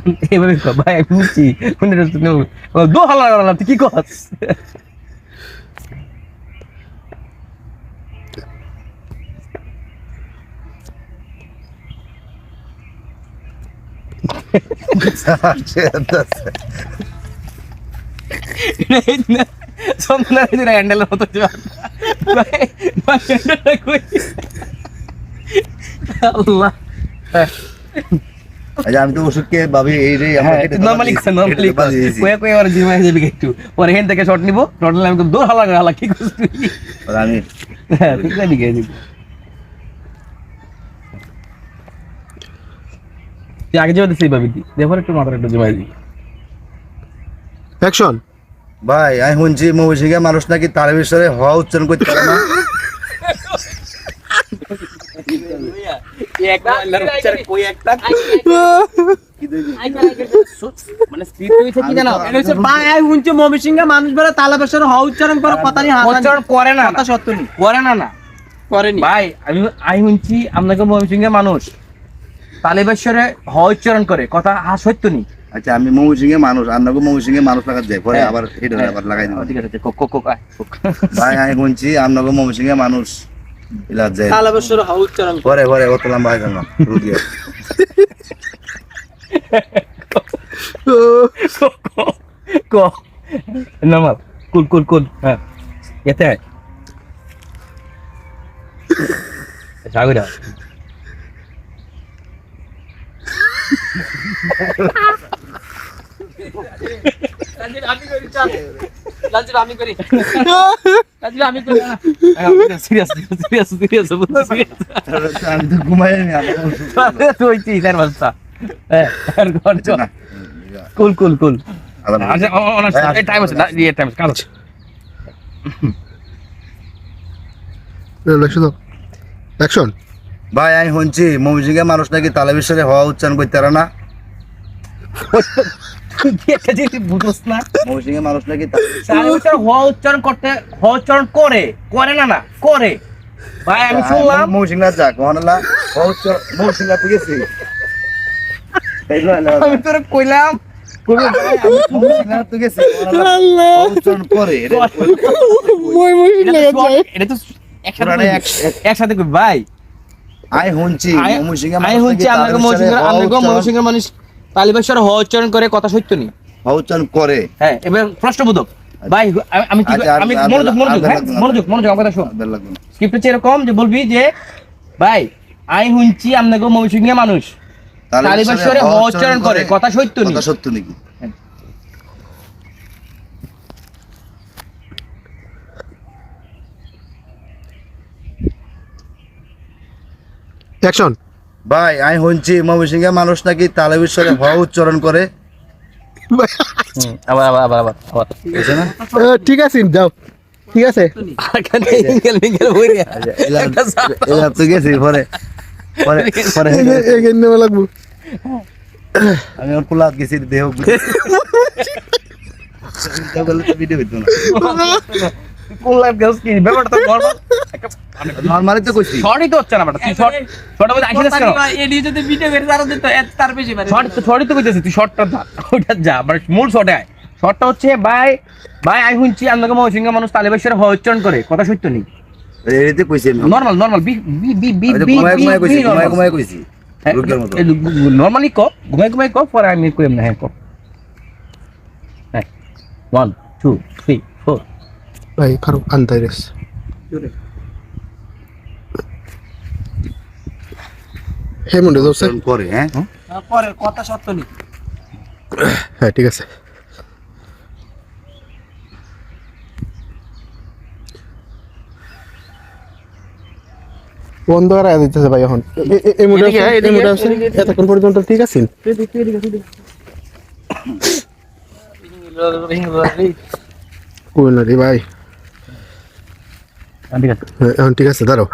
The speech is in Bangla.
এভাবে ভাই আমি বুঝছি দো হালা না তুই কি কস হ্যান্ডেলের মতো আল্লাহ আচ্ছা আমি তো ওষুধকে ভাবি এই রে নরমালি কয়ে কয়ে আর জিমে যাবি একটু পরে হেন থেকে শট নিব শট নিলে আমি দৌড় হালা হালা কি করছিস তুই আমি হ্যাঁ তুই জানি কে দিবি তুই আগে যাবে সেই ভাবি দেখো একটু মাথার একটু জমাই দিই অ্যাকশন ভাই আমি শুনছি মৌসিকে মানুষ নাকি তার বিষয়ে হওয়া উচ্চারণ করতে পারে না মানুষ বলে তালা বেসর হ উচ্চারণ করে কথা করে না কথা সত্য নেই করে না করেনি ভাই আমি শুনছি আপনাকে ময়মনসিংহের মানুষ তালেবেশ্বরে হ উচ্চারণ করে কথা সত্য নেই আচ্ছা আমি মৌসিকে মানুষ আপনাকে মৌসিকে মানুষ লাগা যায় পরে আবার এটা আবার লাগাই দেবো ঠিক আছে কোক কোক ভাই আমি শুনছি আপনাকে মৌসিকে মানুষ ইলাজ যায় তালা বেসর হ উচ্চারণ পরে পরে অত লম্বা হয় না রুগিয়া কো নরমাল কুল হ্যাঁ এতে জাগরা আমি করি সিরিয়াস আমি তো ঘুমাই নি তুই তুই তার বাচ্চা হ্যাঁ কুল আচ্ছা অনার্স টাইম আছে না এই টাইম কাজ আছে অ্যাকশন ভাই আমি শুনছি মৌসিকে মানুষ নাকি তালে বিষয়ে হওয়া উচ্চারণ করতে পারে না কি একটা জিনিস বুঝছ না মৌসিকে মানুষ নাকি তালেবেশ্বরে হ উচ্চারণ করে না করে ভাই আমি শুনলাম মৌসিংলা যাক ওনালা মৌসিংলা ঠিক আছে আমি তোরে কইলাম মৌসিংলা ঠিক আছে উচ্চারণ করে এটা তো একসাথে কই ভাই আই শুনছি মৌসিকে আমি শুনছি আপনাকে ময়মনসিংহের মানুষ তালেবেশ্বরে হ উচ্চারণ করে কথা সত্য নেই উচ্চারণ করে হ্যাঁ এবার প্রশ্নবোধক ভাই আমি কি আমি মনোযোগ আমার কথা শোন স্ক্রিপ্ট হচ্ছে এরকম যে বলবি যে ভাই আমি শুনছি আপনাকে ময়মনসিংহের মানুষ তালেবেশ্বরে হ উচ্চারণ করে কথা সত্য নেই কথা সত্য নাকি অ্যাকশন ভাই আমি শুনছি ময়মনসিংহের মানুষ নাকি তালে বিষয়ে হওয়া উচ্চারণ করে আবার ঠিক আছে যাও ঠিক আছে এলা তো গেছি পরে পরে পরে এখানে নেওয়া লাগবো আমি ওর কুলাত গেছি দেহ ভিডিও হইতো না কোন লাইভ গেলস কি ব্যাপারটা তো নরমালি তো কইছি শর্টই তো হচ্ছে না ব্যাটা তুই শর্ট বলে আইছিস কেন এডি যদি ভিডিও করে তার দিত তার বেশি পারে শর্টই তো কইতেছিস তুই শর্টটা ধর ওইটা যা মানে মূল শর্টে আয় শর্টটা হচ্ছে ভাই আই শুনছি আপনাকে ময়মনসিংহের মানুষ তালেবেশ্বরে হ উচ্চারণ করে কথা সত্য নেই এতে কইছি নরমাল বি ঘুমাই কইছি রোগের মতো নরমালি ঘুমাই পরে আমি কইম না হ্যাঁ 1 2 3 4 ভাই কারো আন্তাইরেস হে মুন্ডে দোস্ত করে হ্যাঁ পরের কথা সত্য নেই হ্যাঁ ঠিক আছে বন্ধ করা দিতেছে ভাই এখন এই মুডে আছে এতক্ষণ পর্যন্ত ঠিক আছে কই না রে ভাই ঠিক আছে এখন ঠিক আছে দাঁড়াও